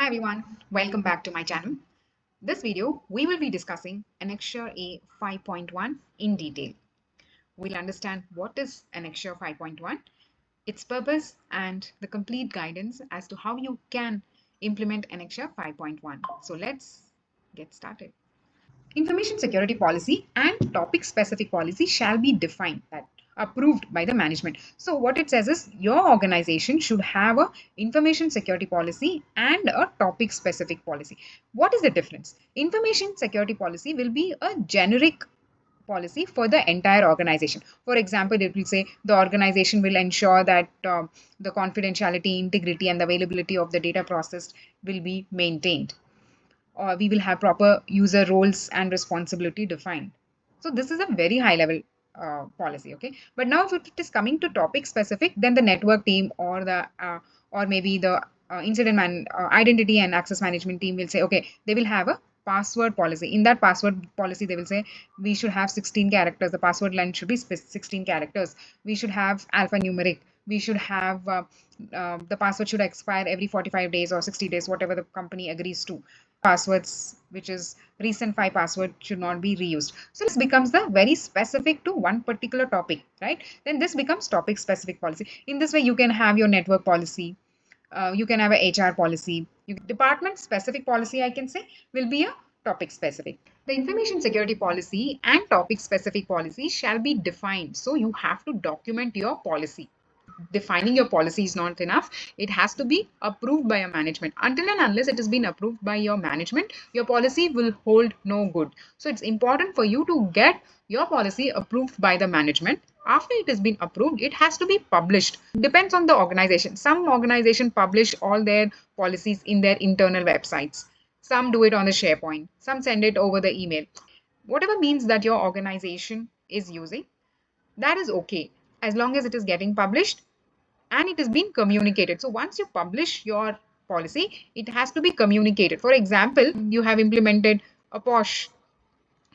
everyone, welcome back to my channel. This video, we will be discussing Annexure A 5.1 in detail. We'll understand what is Annexure 5.1, its purpose, and the complete guidance as to how you can implement Annexure 5.1. So let's get started. Information security policy and topic specific policy shall be defined, that approved by the management. So what it says is your organization should have a information security policy and a topic specific policy. What is the difference? Information security policy will be a generic policy for the entire organization. For example, it will say the organization will ensure that the confidentiality, integrity, and the availability of the data processed will be maintained, or we will have proper user roles and responsibility defined. So this is a very high level policy. Okay, but now if it is coming to topic specific, then the network team or the or maybe the identity and access management team will say, okay, they will have a password policy. In that password policy, they will say we should have 16 characters. The password length should be 16 characters. We should have alphanumeric. We should have the password should expire every 45 days or 60 days, whatever the company agrees to. Passwords, which is recent 5 password, should not be reused. So this becomes the very specific to one particular topic, right? Then this becomes topic specific policy. In this way, you can have your network policy. You can have a HR policy. Department specific policy, I can say, will be a topic specific. The information security policy and topic specific policy shall be defined. So you have to document your policy. Defining your policy is not enough. It has to be approved by your management. Until and unless it has been approved by your management, your policy will hold no good. So it's important for you to get your policy approved by the management. After it has been approved, it has to be published. Depends on the organization. Some organizations publish all their policies in their internal websites. Some do it on the SharePoint. Some send it over the email. Whatever means that your organization is using, that is okay, as long as it is getting published and it is being communicated. So once you publish your policy, it has to be communicated. For example, you have implemented a POSH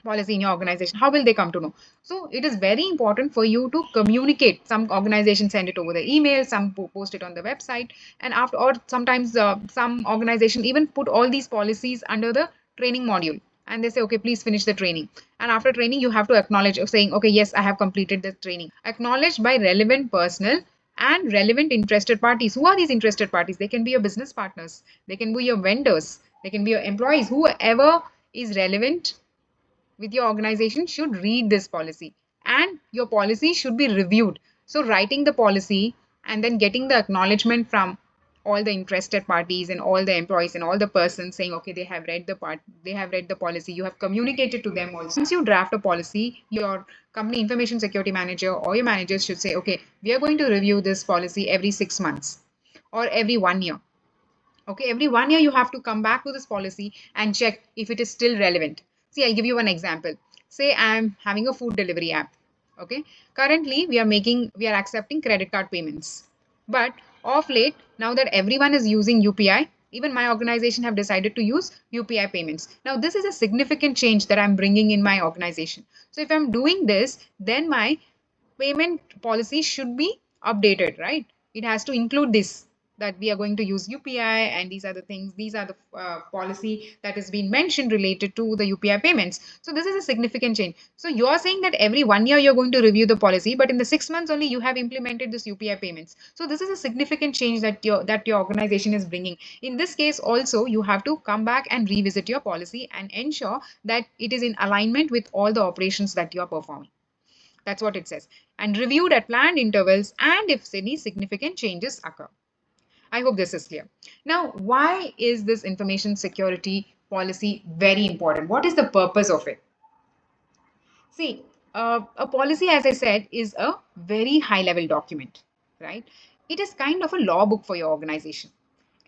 policy in your organization. How will they come to know? So it is very important for you to communicate. Some organizations send it over the email, some post it on the website, and after, or sometimes some organization even put all these policies under the training module. And they say, okay, please finish the training. And after training, you have to acknowledge, saying, okay, yes, I have completed the training. Acknowledged by relevant personnel and relevant interested parties. Who are these interested parties? They can be your business partners. They can be your vendors. They can be your employees. Whoever is relevant with your organization should read this policy, and your policy should be reviewed. So writing the policy and then getting the acknowledgement from all the interested parties and all the employees and all the persons saying, okay, they have read the policy, you have communicated to them also. Once you draft a policy, your company information security manager or your managers should say, okay, we are going to review this policy every 6 months or every 1 year. Okay, every 1 year you have to come back to this policy and check if it is still relevant. See, I'll give you one example. Say I'm having a food delivery app. Okay, currently we are accepting credit card payments, but of late, now that everyone is using UPI, even my organization have decided to use UPI payments. Now this is a significant change that I'm bringing in my organization. So if I'm doing this, then my payment policy should be updated, right? It has to include this, that we are going to use UPI, and these are the things, these are the policy that has been mentioned related to the UPI payments. So this is a significant change. So you are saying that every 1 year you're going to review the policy, but in the 6 months only you have implemented this UPI payments. So this is a significant change that your organization is bringing. In this case also, you have to come back and revisit your policy and ensure that it is in alignment with all the operations that you are performing. That's what it says. And reviewed at planned intervals and if any significant changes occur. I hope this is clear. Now, why is this information security policy very important? What is the purpose of it? See, a policy, as I said, is a very high level document, right? It is kind of a law book for your organization.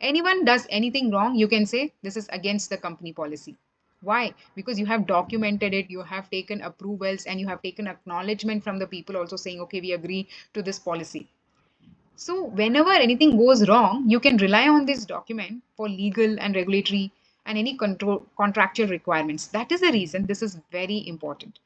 Anyone does anything wrong, you can say this is against the company policy. Why? Because you have documented it, you have taken approvals, and you have taken acknowledgement from the people also saying, okay, we agree to this policy. So whenever anything goes wrong, you can rely on this document for legal and regulatory and any contractual requirements. That is the reason this is very important.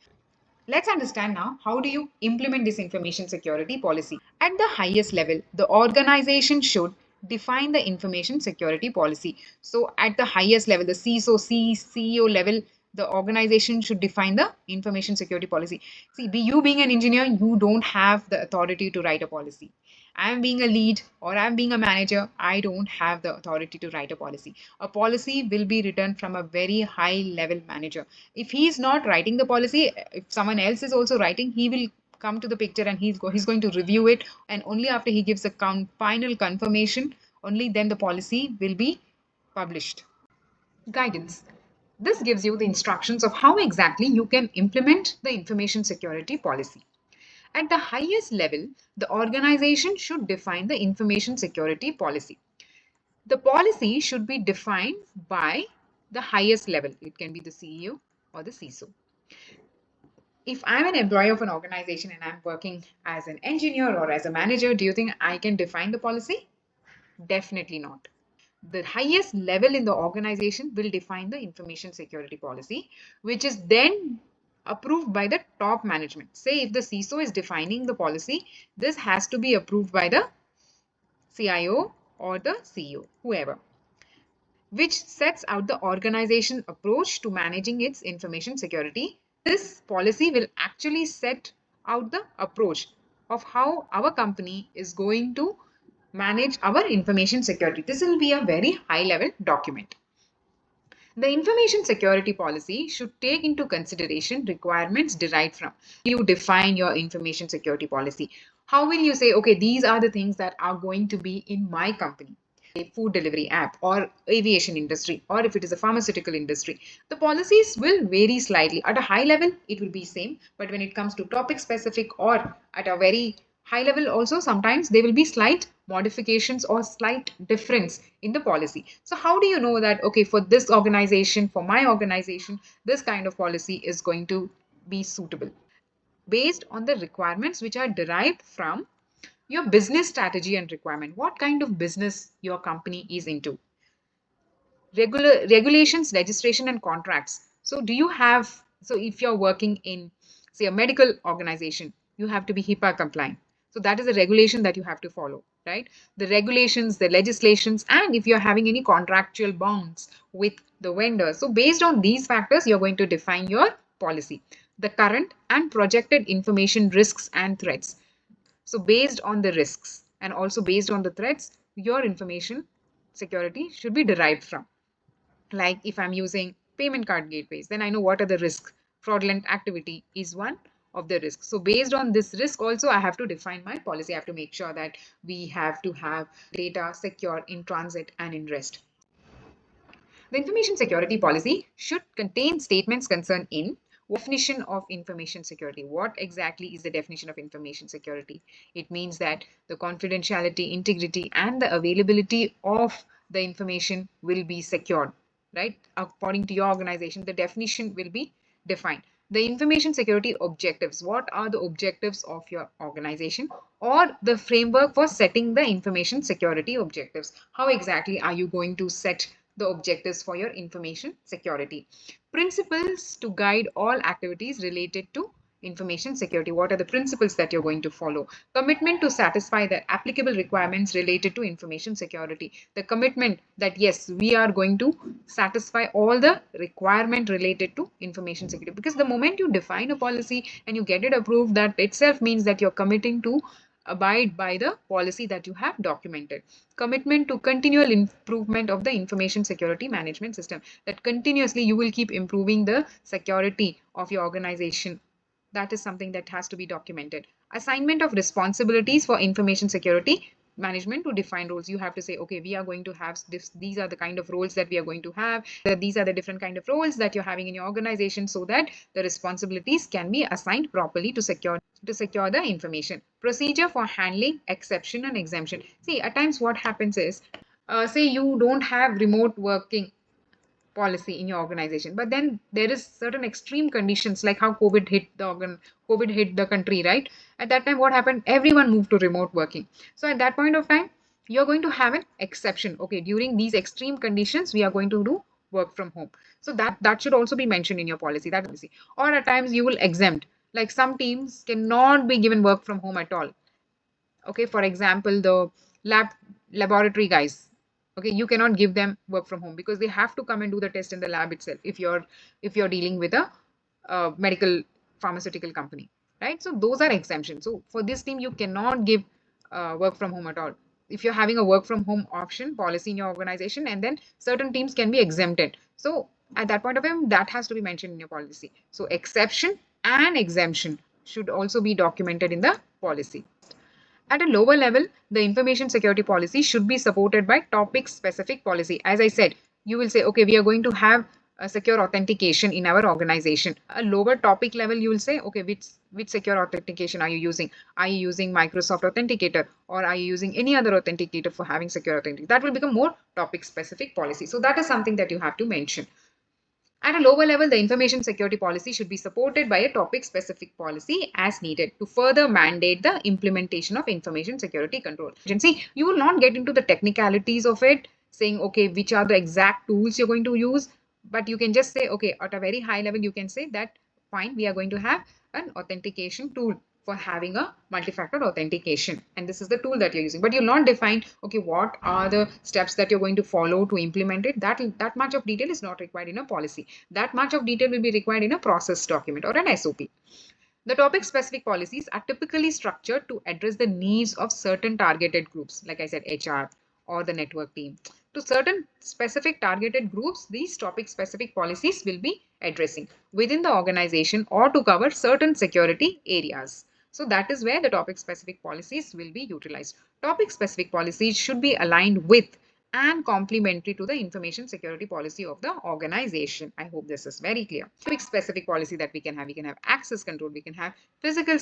Let's understand now, how do you implement this information security policy? At the highest level, the organization should define the information security policy. So at the highest level, the CEO level, the organization should define the information security policy. See, you being an engineer, you don't have the authority to write a policy. I'm being a lead or I'm being a manager, I don't have the authority to write a policy. A policy will be written from a very high level manager. If he's not writing the policy, if someone else is also writing, he will come to the picture and he's going to review it, and only after he gives a final confirmation, only then the policy will be published. Guidance. This gives you the instructions of how exactly you can implement the information security policy. At the highest level, the organization should define the information security policy. The policy should be defined by the highest level. It can be the CEO or the CISO. If I'm an employee of an organization and I'm working as an engineer or as a manager, do you think I can define the policy? Definitely not. The highest level in the organization will define the information security policy, which is then approved by the top management. Say if the CISO is defining the policy, this has to be approved by the CIO or the CEO, whoever, which sets out the organization approach to managing its information security. This policy will actually set out the approach of how our company is going to manage our information security. This will be a very high level document. The information security policy should take into consideration requirements derived from. You define your information security policy. How will you say, okay, these are the things that are going to be in my company? A food delivery app or aviation industry, or if it is a pharmaceutical industry, the policies will vary slightly. At a high level, it will be same, but when it comes to topic specific or at a very high level also, sometimes there will be slight modifications or slight difference in the policy. So how do you know that, okay, for this organization, for my organization, this kind of policy is going to be suitable? Based on the requirements which are derived from your business strategy and requirement. What kind of business your company is into? Regulations, legislation, and contracts. So do you have, so if you're working in, say, a medical organization, you have to be HIPAA compliant. So that is a regulation that you have to follow, right? The regulations, the legislations, and if you're having any contractual bonds with the vendor. So based on these factors, you're going to define your policy. The current and projected information risks and threats. So based on the risks and also based on the threats, your information security should be derived from. Like if I'm using payment card gateways, then I know what are the risks. Fraudulent activity is one of the risks. So based on this risk also, I have to define my policy. I have to make sure that we have to have data secure in transit and in rest. The information security policy should contain statements concerned in definition of information security. What exactly is the definition of information security? It means that the confidentiality, integrity, and the availability of the information will be secured, right? According to your organization, the definition will be defined. The information security objectives. What are the objectives of your organization, or the framework for setting the information security objectives? How exactly are you going to set the objectives for your information security? Principles to guide all activities related to information security. What are the principles that you're going to follow? Commitment to satisfy the applicable requirements related to information security. The commitment that yes, we are going to satisfy all the requirement related to information security, because the moment you define a policy and you get it approved, that itself means that you're committing to abide by the policy that you have documented. Commitment to continual improvement of the information security management system, that continuously you will keep improving the security of your organization. That is something that has to be documented. Assignment of responsibilities for information security management, to define roles. You have to say, okay, we are going to have this, these are the kind of roles that we are going to have, these are the different kind of roles that you're having in your organization, so that the responsibilities can be assigned properly to secure the information. Procedure for handling exception and exemption. See, at times what happens is, say you don't have remote working policy in your organization, but then there is certain extreme conditions, like how COVID hit the country, right? At that time, what happened? Everyone moved to remote working. So at that point of time, you're going to have an exception. Okay, during these extreme conditions, we are going to do work from home. So that should also be mentioned in your policy. That policy. Or at times you will exempt. Like some teams cannot be given work from home at all. Okay, for example, the laboratory guys. Okay, you cannot give them work from home because they have to come and do the test in the lab itself if you're dealing with a medical pharmaceutical company, right? So those are exemptions. So for this team you cannot give work from home at all. If you're having a work from home option policy in your organization, and then certain teams can be exempted, so at that point of time that has to be mentioned in your policy. So exception and exemption should also be documented in the policy. At a lower level, the information security policy should be supported by topic specific policy. As I said, you will say, okay, we are going to have a secure authentication in our organization. A lower topic level, you will say, okay, which secure authentication are you using? Are you using Microsoft Authenticator, or are you using any other authenticator for having secure authentication? That will become more topic specific policy. So that is something that you have to mention. At a lower level, the information security policy should be supported by a topic-specific policy as needed to further mandate the implementation of information security control. See, you will not get into the technicalities of it, saying, okay, which are the exact tools you're going to use, but you can just say, okay, at a very high level, you can say that, fine, we are going to have an authentication tool for having a multi-factor authentication, and this is the tool that you're using, but you'll not define, okay, what are the steps that you're going to follow to implement it. That much of detail is not required in a policy. That much of detail will be required in a process document or an SOP. The topic specific policies are typically structured to address the needs of certain targeted groups, like I said, HR or the network team. To certain specific targeted groups, these topic specific policies will be addressing within the organization or to cover certain security areas. So that is where the topic specific policies will be utilized. Topic specific policies should be aligned with and complementary to the information security policy of the organization. I hope this is very clear. Topic specific policy that we can have access control, we can have physical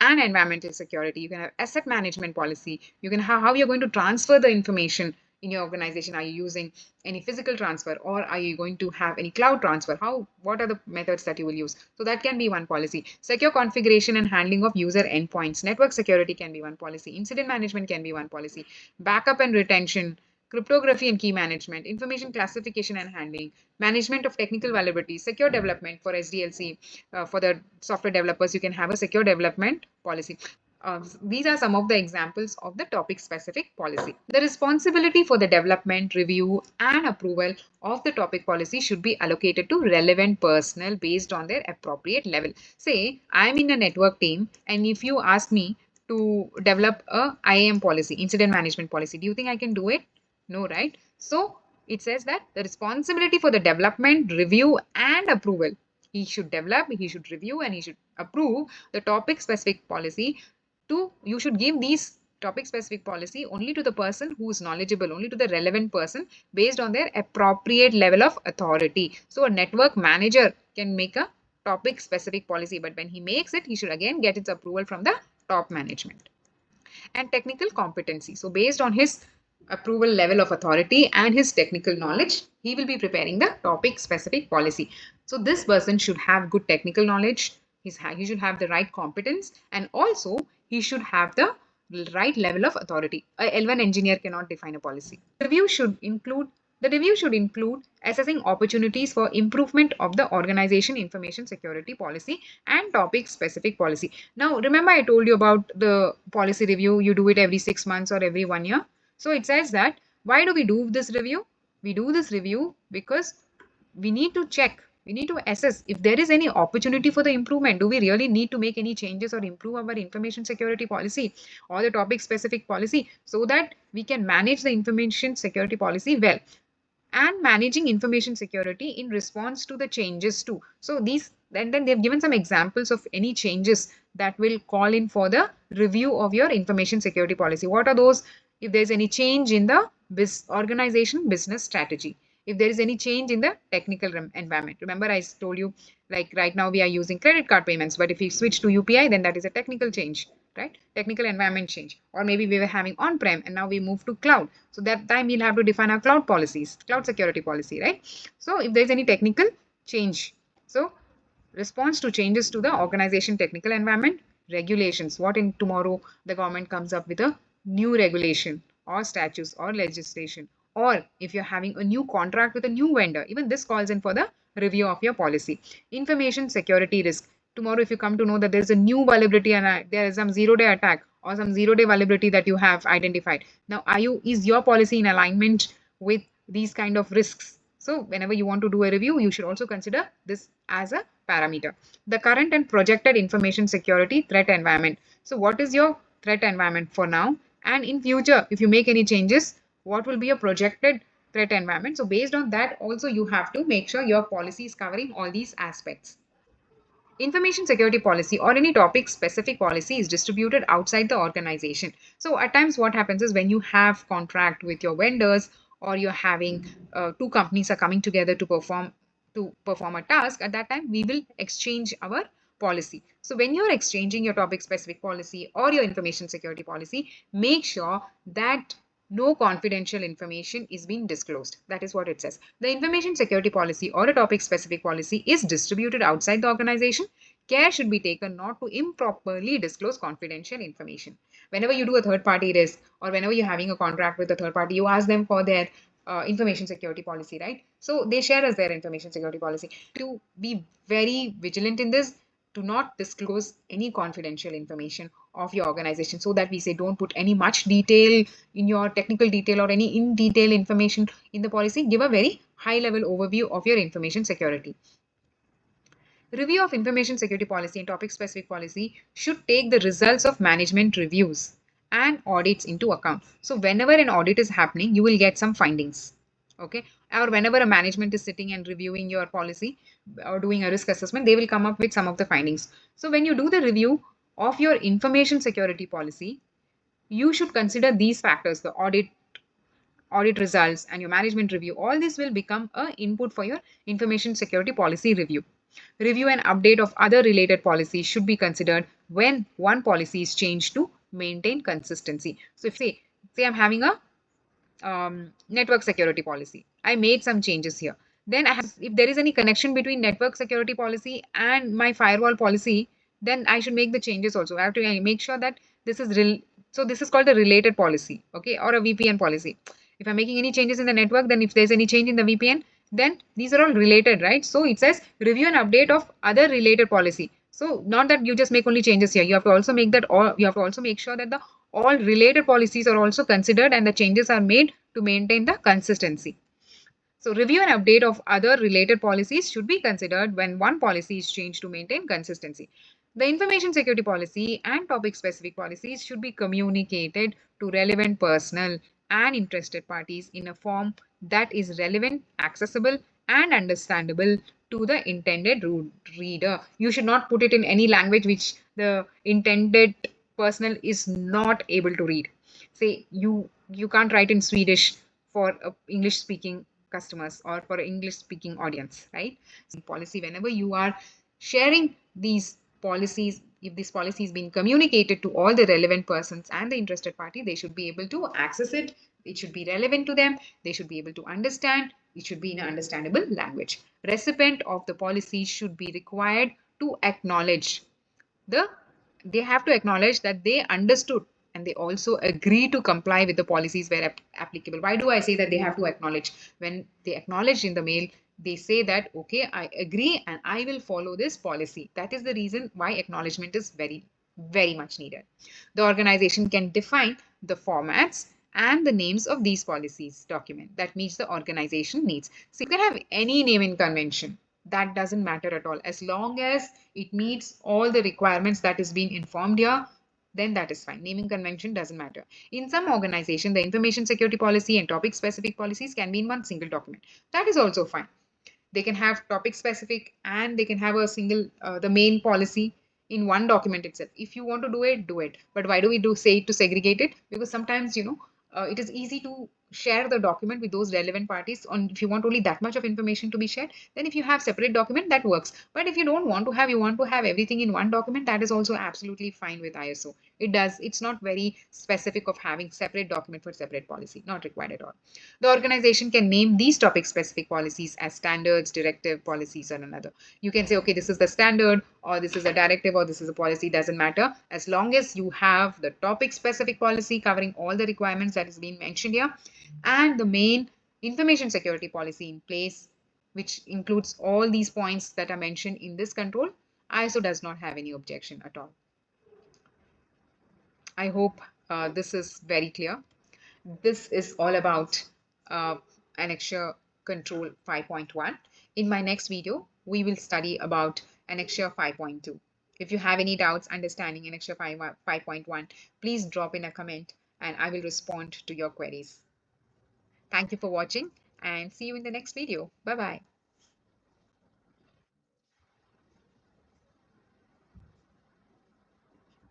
and environmental security, you can have asset management policy, you can have how you're going to transfer the information in your organization. Are you using any physical transfer, or are you going to have any cloud transfer? What are the methods that you will use? So that can be one policy. Secure configuration and handling of user endpoints, network security can be one policy. Incident management can be one policy. Backup and retention, cryptography and key management, information classification and handling, management of technical vulnerabilities, secure development for SDLC. For the software developers, you can have a secure development policy. These are some of the examples of the topic specific policy. The responsibility for the development, review and approval of the topic policy should be allocated to relevant personnel based on their appropriate level. Say I am in a network team, and if you ask me to develop a IAM policy, incident management policy, do you think I can do it? No, right? So it says that the responsibility for the development, review and approval, he should develop, he should review and he should approve the topic specific policy. You should give these topic specific policy only to the person who is knowledgeable, only to the relevant person based on their appropriate level of authority. So a network manager can make a topic specific policy, but when he makes it, he should again get its approval from the top management. And technical competency. So based on his approval level of authority and his technical knowledge, he will be preparing the topic specific policy. So this person should have good technical knowledge, he should have the right competence, and also he should have the right level of authority. A L1 engineer cannot define a policy. The review should include assessing opportunities for improvement of the organization information security policy and topic specific policy. Now remember, I told you about the policy review. You do it every 6 months or every 1 year. So it says that, why do we do this review? We do this review because we need to check, we need to assess if there is any opportunity for the improvement. Do we really need to make any changes or improve our information security policy or the topic specific policy, so that we can manage the information security policy well, and managing information security in response to the changes too. So then they've given some examples of any changes that will call in for the review of your information security policy. What are those? If there's any change in the organization business strategy, if there is any change in the technical environment. Remember, I told you, like right now we are using credit card payments, but if we switch to UPI, then that is a technical change, right? Technical environment change. Or maybe we were having on-prem and now we move to cloud. So that time we'll have to define our cloud policies, cloud security policy, right? So if there's any technical change, so response to changes to the organization technical environment, regulations. What in tomorrow the government comes up with a new regulation or statutes or legislation, or if you're having a new contract with a new vendor, even this calls in for the review of your policy. Information security risk. Tomorrow if you come to know that there's a new vulnerability and there is some zero-day attack or some 0-day vulnerability that you have identified. Now, is your policy in alignment with these kind of risks? So whenever you want to do a review, you should also consider this as a parameter. The current and projected information security threat environment. So what is your threat environment for now? And in future, if you make any changes, what will be a projected threat environment? So based on that, also you have to make sure your policy is covering all these aspects. Information security policy or any topic specific policy is distributed outside the organization. So at times what happens is when you have contract with your vendors, or you're having two companies are coming together to perform a task, at that time we will exchange our policy. So when you're exchanging your topic specific policy or your information security policy, make sure that no confidential information is being disclosed. That is what it says. The information security policy or a topic specific policy is distributed outside the organization. Care should be taken not to improperly disclose confidential information. Whenever you do a third party risk, or whenever you're having a contract with a third party, you ask them for their information security policy, right? So they share us their information security policy. To be very vigilant in this, do not disclose any confidential information of your organization, so that we say don't put any much detail in your technical detail or any in detail information in the policy. Give a very high level overview of your information security. Review of information security policy and topic specific policy should take the results of management reviews and audits into account. So whenever an audit is happening, you will get some findings. Okay. Or whenever a management is sitting and reviewing your policy or doing a risk assessment, they will come up with some of the findings. So when you do the review of your information security policy, you should consider these factors: the audit results and your management review. All this will become a input for your information security policy review. Review and update of other related policies should be considered when one policy is changed to maintain consistency. So if say I'm having a network security policy, I made some changes here. Then if there is any connection between network security policy and my firewall policy, then I should make the changes also. I have to make sure that this is real. So this is called a related policy, okay, or a VPN policy. If I'm making any changes in the network, then if there's any change in the VPN, then these are all related, right? So it says review and update of other related policy. So not that you just make only changes here. You have to also make that, or you have to also make sure that the all related policies are also considered and the changes are made to maintain the consistency. So review and update of other related policies should be considered when one policy is changed to maintain consistency. The information security policy and topic specific policies should be communicated to relevant personnel and interested parties in a form that is relevant, accessible, and understandable to the intended reader. You should not put it in any language which the intended personnel is not able to read. Say you can't write in Swedish for English speaking customers or for English speaking audience, right? So policy, whenever you are sharing these policies, if this policy is being communicated to all the relevant persons and the interested party, they should be able to access it. It should be relevant to them. They should be able to understand. It should be in an understandable language. Recipient of the policy should be required to acknowledge they have to acknowledge that they understood and they also agree to comply with the policies where applicable. Why do I say that they have to acknowledge? When they acknowledge in the mail, they say that, okay, I agree and I will follow this policy. That is the reason why acknowledgement is very, very much needed. The organization can define the formats and the names of these policies document that meets the organization needs. So you can have any naming convention. That doesn't matter at all. As long as it meets all the requirements that is being informed here, then that is fine. Naming convention doesn't matter. In some organization, the information security policy and topic specific policies can be in one single document. That is also fine. They can have topic specific and they can have a single, the main policy in one document itself. If you want to do it, do it. But why do we say to segregate it? Because sometimes, it is easy to share the document with those relevant parties. On if you want only that much of information to be shared, then if you have separate document, that works. But if you don't want to have, you want to have everything in one document, that is also absolutely fine with ISO. It's not very specific of having separate document for separate policy, not required at all. The organization can name these topic specific policies as standards, directive, policies, or another. You can say, okay, this is the standard, or this is a directive, or this is a policy, doesn't matter. As long as you have the topic specific policy covering all the requirements that is being mentioned here, and the main information security policy in place, which includes all these points that are mentioned in this control, ISO does not have any objection at all. I hope this is very clear. This is all about uh, Annexure Control 5.1. In my next video, we will study about Annexure 5.2. If you have any doubts understanding Annexure 5.1, please drop in a comment and I will respond to your queries. Thank you for watching and see you in the next video. Bye-bye.